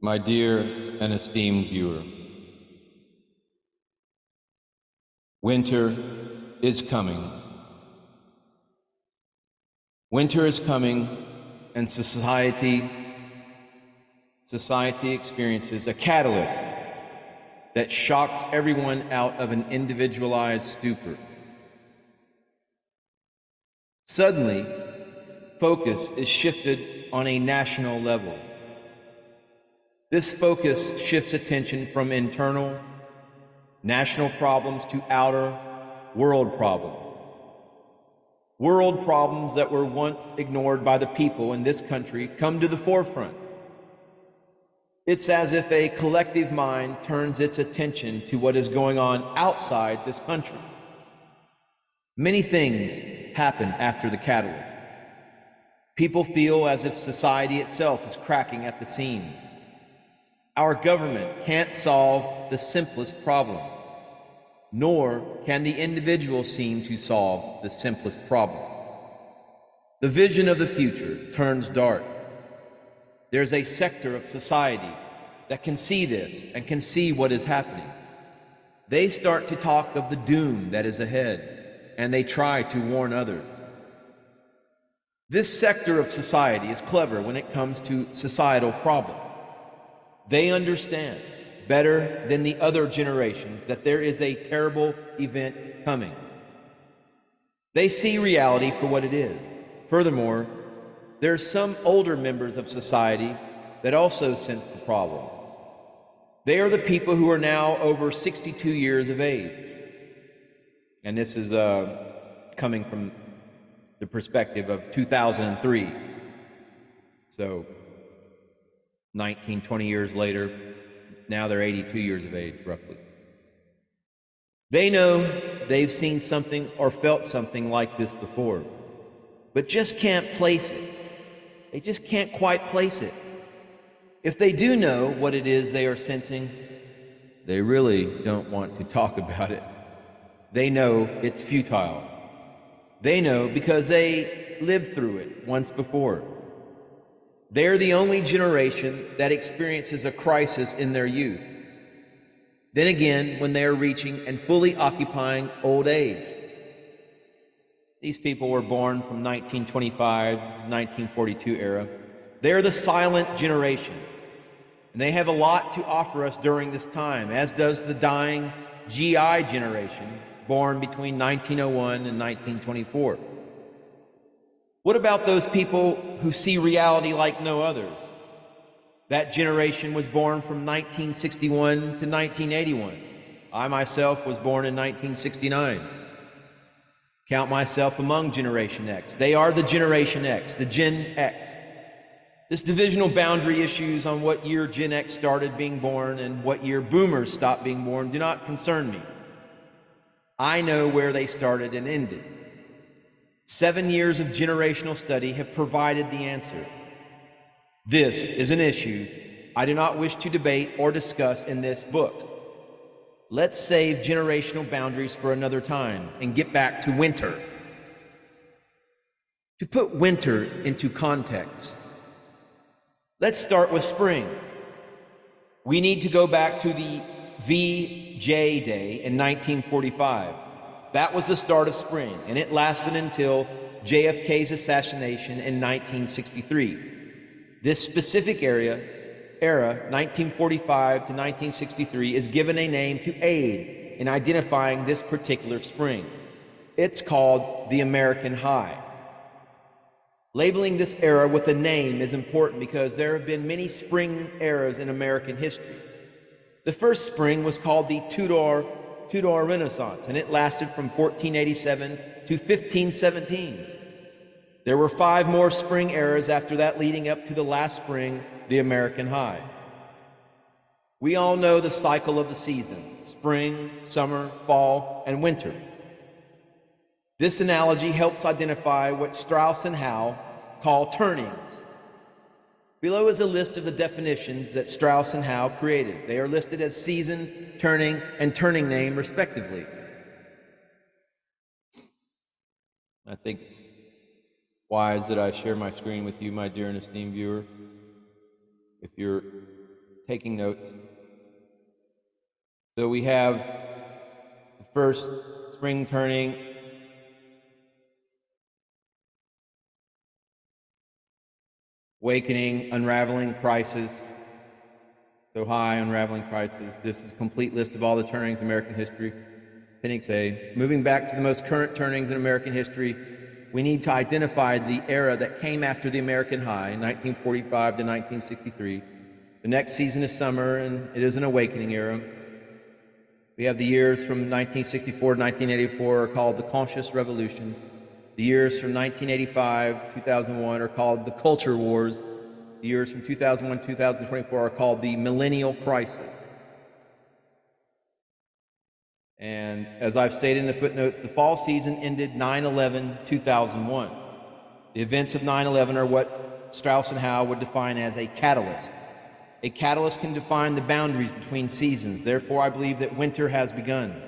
My dear and esteemed viewer, winter is coming. Winter is coming, and society experiences a catalyst that shocks everyone out of an individualized stupor. Suddenly, focus is shifted on a national level. This focus shifts attention from internal, national problems to outer, world problems. World problems that were once ignored by the people in this country come to the forefront. It's as if a collective mind turns its attention to what is going on outside this country. Many things happen after the catalyst. People feel as if society itself is cracking at the seams. Our government can't solve the simplest problem, nor can the individual seem to solve the simplest problem. The vision of the future turns dark. There's a sector of society that can see this and can see what is happening. They start to talk of the doom that is ahead, and they try to warn others. This sector of society is clever when it comes to societal problems. They understand better than the other generations that there is a terrible event coming. They see reality for what it is. Furthermore, there are some older members of society that also sense the problem. They are the people who are now over 62 years of age. And this is coming from the perspective of 2003. So 19, 20 years later, now they're 82 years of age, roughly. They know they've seen something or felt something like this before, but just can't place it. They just can't quite place it. If they do know what it is they are sensing, they really don't want to talk about it. They know it's futile. They know because they lived through it once before. They're the only generation that experiences a crisis in their youth. Then again, when they are reaching and fully occupying old age. These people were born from 1925, 1942 era. They're the silent generation. And they have a lot to offer us during this time, as does the dying GI generation, born between 1901 and 1924. What about those people who see reality like no others? That generation was born from 1961 to 1981. I myself was born in 1969. Count myself among Generation X. They are the Generation X, the Gen X. This divisional boundary issues on what year Gen X started being born and what year Boomers stopped being born do not concern me. I know where they started and ended. 7 years of generational study have provided the answer. This is an issue I do not wish to debate or discuss in this book. Let's save generational boundaries for another time and get back to winter. To put winter into context, let's start with spring. We need to go back to the VJ Day in 1945. That was the start of spring, and it lasted until JFK's assassination in 1963. This specific era, 1945 to 1963, is given a name to aid in identifying this particular spring. It's called the American High. Labeling this era with a name is important because there have been many spring eras in American history. The first spring was called the Tudor Renaissance, and it lasted from 1487 to 1517. There were 5 more spring eras after that, leading up to the last spring, the American High. We all know the cycle of the seasons: spring, summer, fall, and winter. This analogy helps identify what Strauss and Howe call turnings. Below is a list of the definitions that Strauss and Howe created. They are listed as season, turning, and turning name, respectively. I think it's wise that I share my screen with you, my dear and esteemed viewer. If you're taking notes. So we have the first spring turning, awakening, unraveling, crisis. So high, unraveling, crisis. This is a complete list of all the turnings in American history. Appendix A. Moving back to the most current turnings in American history, we need to identify the era that came after the American high, 1945 to 1963. The next season is summer, and it is an awakening era. We have the years from 1964 to 1984 are called the Conscious Revolution. The years from 1985 to 2001 are called the Culture Wars. The years from 2001 to 2024 are called the Millennial Crisis. And as I've stated in the footnotes, the fall season ended 9/11/2001. The events of 9/11 are what Strauss and Howe would define as a catalyst. A catalyst can define the boundaries between seasons. Therefore, I believe that winter has begun.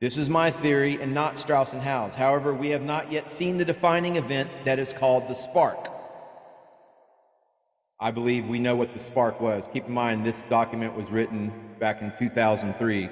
This is my theory and not Strauss and Howe's. However, we have not yet seen the defining event that is called the spark. I believe we know what the spark was. Keep in mind, this document was written back in 2003.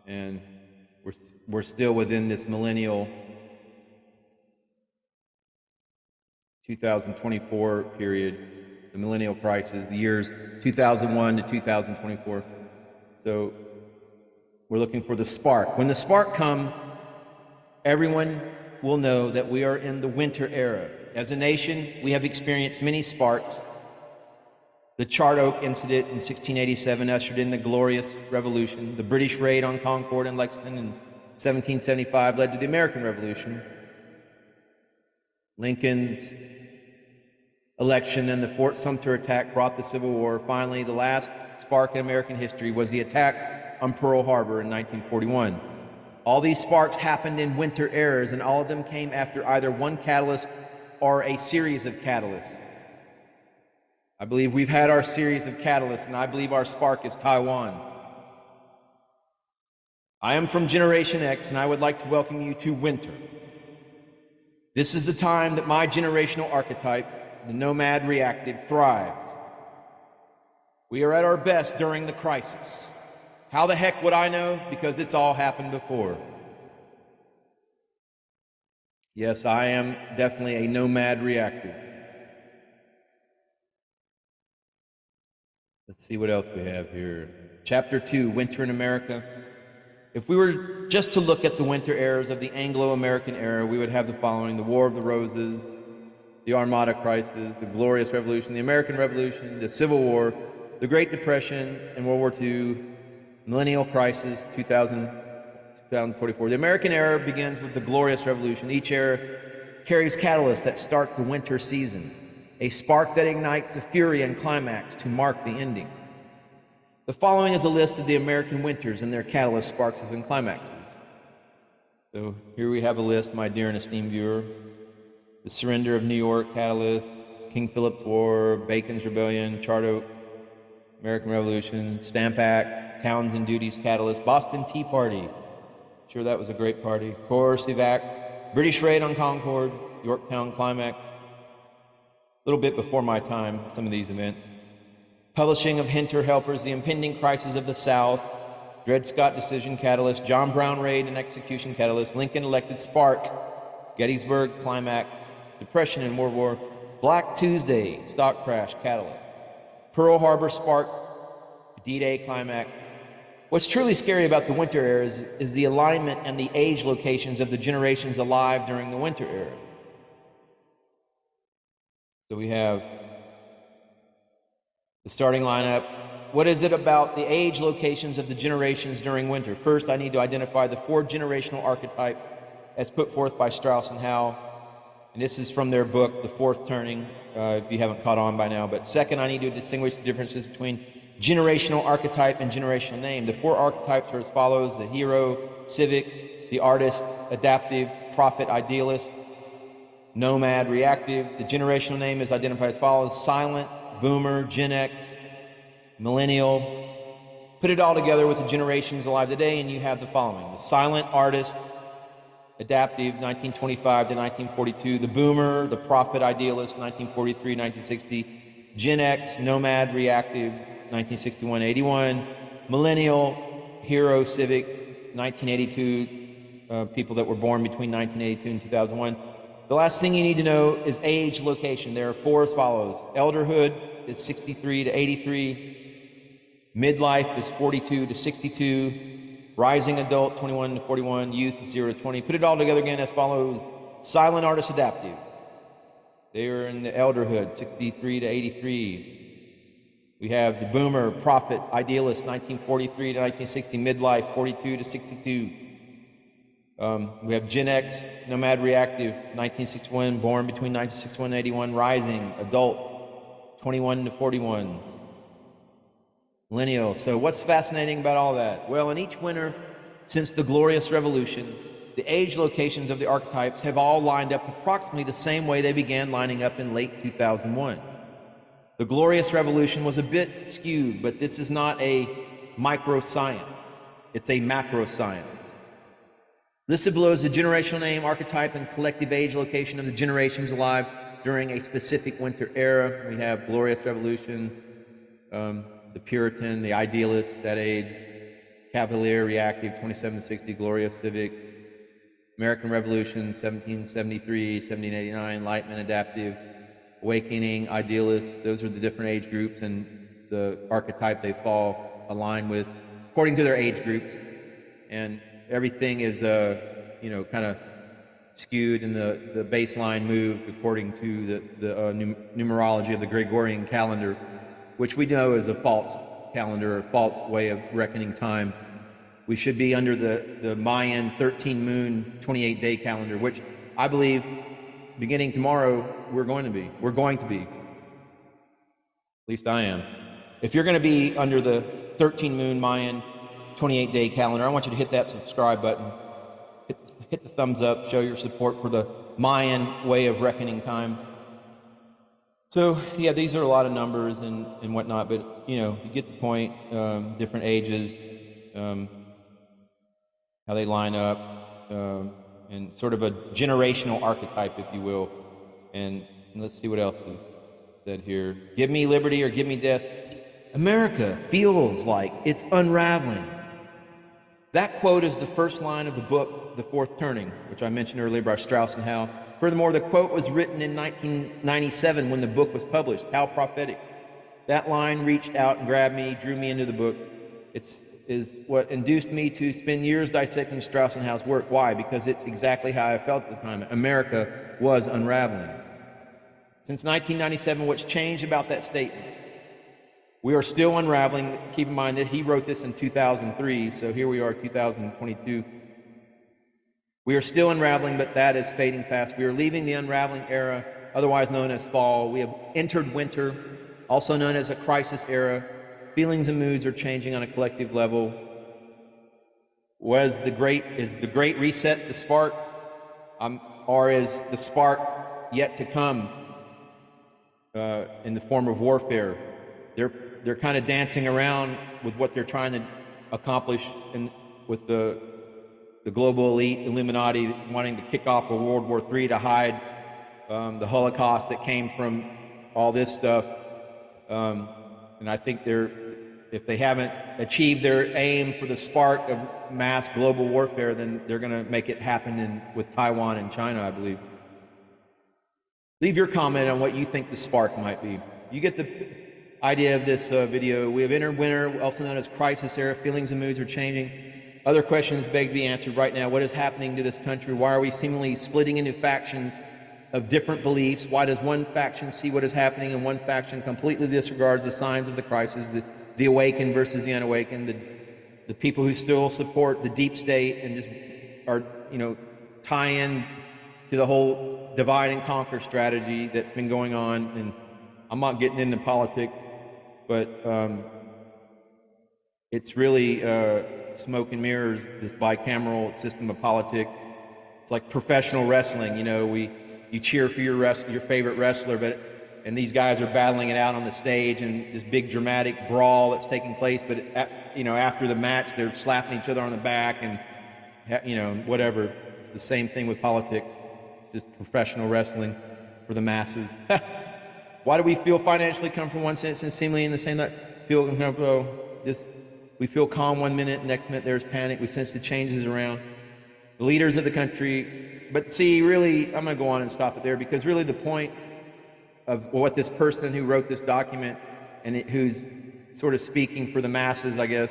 And we're still within this millennial 2024 period, the millennial crisis, the years 2001 to 2024. So we're looking for the spark. When the spark comes, everyone will know that we are in the winter era. As a nation, we have experienced many sparks. The Charter Oak incident in 1687 ushered in the Glorious Revolution. The British raid on Concord and Lexington in 1775 led to the American Revolution. Lincoln's election and the Fort Sumter attack brought the Civil War. Finally, the last spark in American history was the attack on Pearl Harbor in 1941. All these sparks happened in winter eras, and all of them came after either one catalyst or a series of catalysts. I believe we've had our series of catalysts, and I believe our spark is Taiwan. I am from Generation X, and I would like to welcome you to winter. This is the time that my generational archetype, the nomad reactive, thrives. We are at our best during the crisis. How the heck would I know? Because it's all happened before. Yes, I am definitely a nomad reactive. Let's see what else we have here. Chapter 2, Winter in America. If we were just to look at the winter eras of the Anglo-American era, we would have the following: the War of the Roses, the Armada Crisis, the Glorious Revolution, the American Revolution, the Civil War, the Great Depression, and World War II, Millennial Crisis, 2024. The American era begins with the Glorious Revolution. Each era carries catalysts that start the winter season, a spark that ignites the fury and climax to mark the ending. The following is a list of the American winters and their catalyst, sparks, and climaxes. So here we have a list, my dear and esteemed viewer. The surrender of New York, catalyst; King Philip's War, Bacon's Rebellion, Charter Oak, American Revolution, Stamp Act, Townsend Duties, catalyst; Boston Tea Party. Sure, that was a great party. Coercive Act, British raid on Concord, Yorktown climax. A little bit before my time, some of these events. Publishing of Hinter Helpers, the impending crisis of the South, Dred Scott decision, catalyst; John Brown raid and execution, catalyst; Lincoln elected, spark; Gettysburg climax; Depression in World War; Black Tuesday, stock crash, catalyst; Pearl Harbor spark; D-Day climax. What's truly scary about the winter era is the alignment and the age locations of the generations alive during the winter era. So we have the starting lineup. What is it about the age locations of the generations during winter? First, I need to identify the 4 generational archetypes as put forth by Strauss and Howe. And this is from their book, The Fourth Turning, if you haven't caught on by now. But second, I need to distinguish the differences between generational archetype and generational name. The 4 archetypes are as follows: the hero, civic; the artist, adaptive; prophet, idealist; nomad, reactive. The generational name is identified as follows: silent, boomer, Gen X, millennial. Put it all together with the generations alive today, and you have the following: the silent artist, adaptive, 1925 to 1942; the boomer, the prophet, idealist, 1943, 1960; Gen X, Nomad, Reactive, 1961-81. Millennial, Hero, Civic, 1982. People that were born between 1982 and 2001. The last thing you need to know is age, location. There are four as follows. Elderhood is 63 to 83. Midlife is 42 to 62. Rising adult, 21 to 41. Youth, 0 to 20. Put it all together again as follows. Silent artist adaptive. They are in the elderhood, 63 to 83. We have the boomer, prophet, idealist, 1943 to 1960. Midlife, 42 to 62. We have Gen X, Nomad, Reactive, 1961, born between 1961 and 81. Rising adult, 21 to 41. Millennial. So what's fascinating about all that? Well, in each winter since the Glorious Revolution, the age locations of the archetypes have all lined up approximately the same way they began lining up in late 2001. The Glorious Revolution was a bit skewed, but this is not a microscience. It's a macroscience. Listed below is the generational name, archetype, and collective age location of the generations alive during a specific winter era. We have Glorious Revolution, the Puritan, the Idealist, that age, Cavalier, Reactive, 27 to 60, Glorious, Civic, American Revolution, 1773, 1789, Enlightenment, Adaptive, Awakening, Idealist. Those are the different age groups and the archetype they fall align with according to their age groups. And everything is, kind of skewed and the baseline moved according to the numerology of the Gregorian calendar, which we know is a false calendar, a false way of reckoning time. We should be under the Mayan 13-moon, 28-day calendar, which I believe beginning tomorrow we're going to be. We're going to be. At least I am. If you're going to be under the 13-moon Mayan 28-day calendar, I want you to hit that subscribe button. Hit the thumbs up, show your support for the Mayan way of reckoning time. So, yeah, these are a lot of numbers and whatnot, but, you get the point. Different ages, how they line up, and sort of a generational archetype, if you will. And let's see what else is said here. Give me liberty or give me death. America feels like it's unraveling. That quote is the first line of the book, The Fourth Turning, which I mentioned earlier by Strauss and Howe. Furthermore, the quote was written in 1997 when the book was published. How prophetic. That line reached out and grabbed me, drew me into the book. Is what induced me to spend years dissecting Strauss and Howe's work. Why? Because it's exactly how I felt at the time. America was unraveling. Since 1997, what's changed about that statement? We are still unraveling. Keep in mind that he wrote this in 2003, so here we are, 2022. We are still unraveling, but that is fading fast. We are leaving the unraveling era, otherwise known as fall. We have entered winter, also known as a crisis era. Feelings and moods are changing on a collective level. Is the Great Reset the spark? Or is the spark yet to come in the form of warfare? They're kind of dancing around with what they're trying to accomplish with the global elite, Illuminati, wanting to kick off a World War III to hide the Holocaust that came from all this stuff. And I think if they haven't achieved their aim for the spark of mass global warfare, then they're going to make it happen with Taiwan and China, I believe. Leave your comment on what you think the spark might be. You get the idea of this video. We have entered winter, also known as crisis era. Feelings and moods are changing. Other questions beg to be answered right now. What is happening to this country? Why are we seemingly splitting into factions of different beliefs? Why does one faction see what is happening and one faction completely disregards the signs of the crisis, the awakened versus the unawakened, the people who still support the deep state and just are, tie in to the whole divide and conquer strategy that's been going on? And I'm not getting into politics, but it's really smoke and mirrors, this bicameral system of politics. It's like professional wrestling. You cheer for your favorite wrestler, and these guys are battling it out on the stage and this big dramatic brawl that's taking place. But after the match, they're slapping each other on the back and whatever. It's the same thing with politics. It's just professional wrestling for the masses. Why do we feel financially comfortable one sense and seemingly in the same that feel uncomfortable? We feel calm one minute, next minute there's panic. We sense the changes around the leaders of the country. But see, really, I'm going to go on and stop it there, because really the point of what this person who wrote this document and who's sort of speaking for the masses, I guess,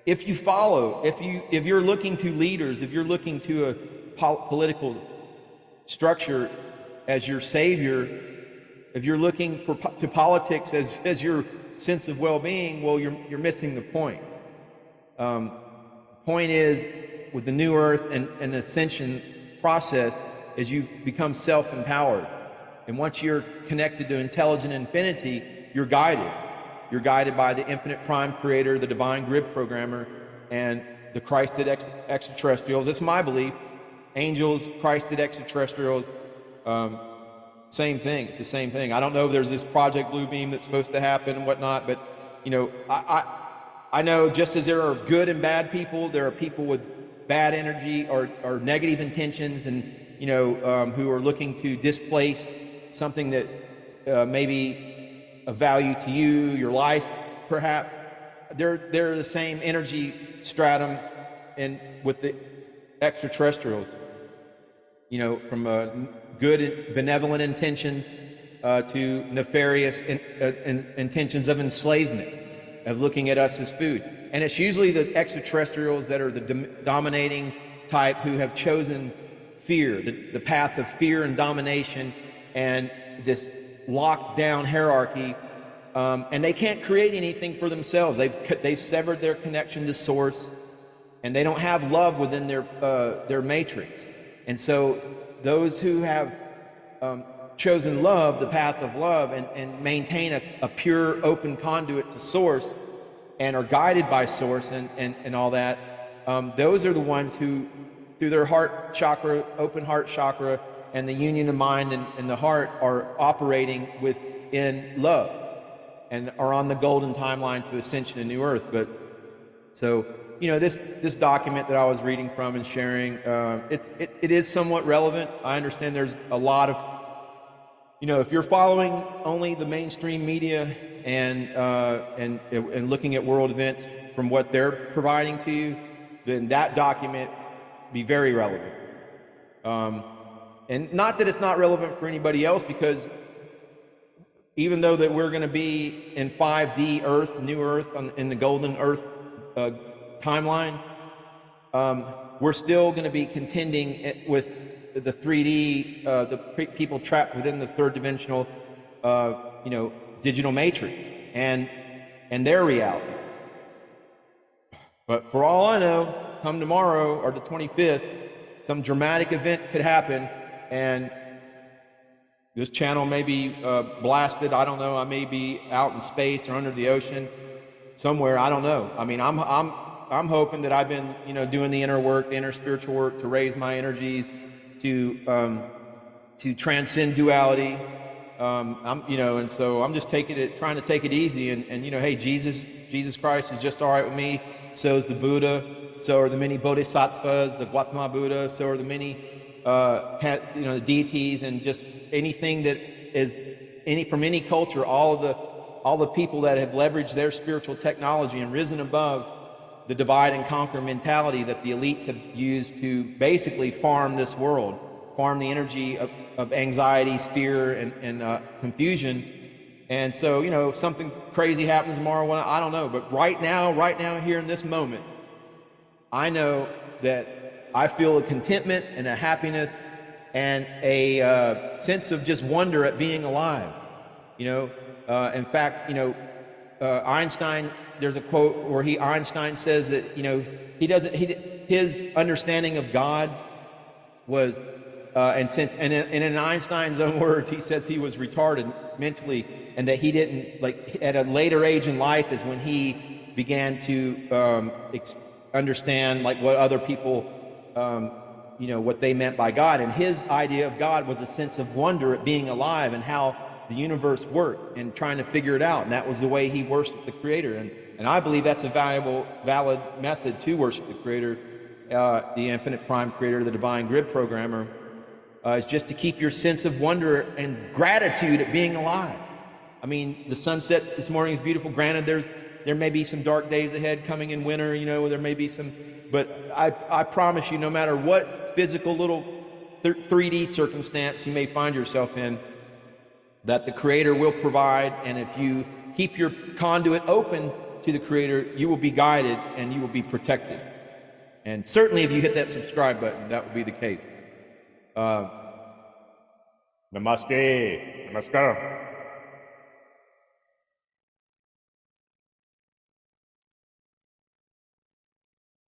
if you're looking to leaders, if you're looking to a political structure as your savior, if you're looking to politics as your sense of well-being, well, you're missing the point. Point is, with the new earth and ascension process, as you become self-empowered, and once you're connected to intelligent infinity, you're guided. You're guided by the infinite prime creator, the divine grid programmer, and the Christed extraterrestrials. That's my belief. Angels, Christed extraterrestrials, same thing. It's the same thing. I don't know if there's this Project Bluebeam that's supposed to happen and whatnot, but I know just as there are good and bad people, there are people with bad energy or negative intentions, and who are looking to displace something that may be of value to you, your life, perhaps. They're the same energy stratum with the extraterrestrials. From good and benevolent intentions to nefarious intentions of enslavement, of looking at us as food. And it's usually the extraterrestrials that are the dominating type who have chosen fear, the path of fear and domination and this locked down hierarchy, and they can't create anything for themselves. They've severed their connection to source, and they don't have love within their matrix. And so those who have chosen love, the path of love, and maintain a pure open conduit to source, and are guided by source and all that, those are the ones who, through their heart chakra, open heart chakra, and the union of mind and the heart, are operating within love and are on the golden timeline to ascension and new earth. But so, this document that I was reading from and sharing, it is somewhat relevant. I understand there's a lot of, if you're following only the mainstream media and looking at world events from what they're providing to you, then that document be very relevant. And not that it's not relevant for anybody else, because even though that we're going to be in 5D Earth, new Earth, in the golden Earth timeline, we're still going to be contending with the 3D, the people trapped within the third dimensional, digital matrix and their reality. But for all I know, come tomorrow or the 25th, some dramatic event could happen, and this channel may be blasted. I don't know. I may be out in space or under the ocean somewhere. I don't know. I mean, I'm hoping that I've been, doing the inner work, the inner spiritual work, to raise my energies, to transcend duality. And so I'm just trying to take it easy, and hey, Jesus Christ is just all right with me. So is the Buddha. So are the many bodhisattvas, the Gautama Buddha. So are the many, the deities, and just anything that is from any culture. All the people that have leveraged their spiritual technology and risen above the divide and conquer mentality that the elites have used to basically farm this world, farm the energy of anxiety, fear, and confusion. And so, if something crazy happens tomorrow, well, I don't know. But right now, here in this moment, I know that I feel a contentment and a happiness and a sense of just wonder at being alive. In fact, Einstein, there's a quote where Einstein says that, his understanding of God was, and in Einstein's own words, he says he was retarded mentally, and that he didn't, at a later age in life is when he began to understand what other people, what they meant by God. And his idea of God was a sense of wonder at being alive and how the universe worked and trying to figure it out. And that was the way he worshiped the Creator. And I believe that's a valid method to worship the Creator, the infinite prime creator, the divine grid programmer. is just to keep your sense of wonder and gratitude at being alive. I mean, the sunset this morning is beautiful. Granted, there may be some dark days ahead coming in winter, you know, there may be some, but I promise you, no matter what physical little 3D circumstance you may find yourself in, that the Creator will provide, and if you keep your conduit open to the Creator, you will be guided and you will be protected. And certainly if you hit that subscribe button, that will be the case. Namaste. Namaskar.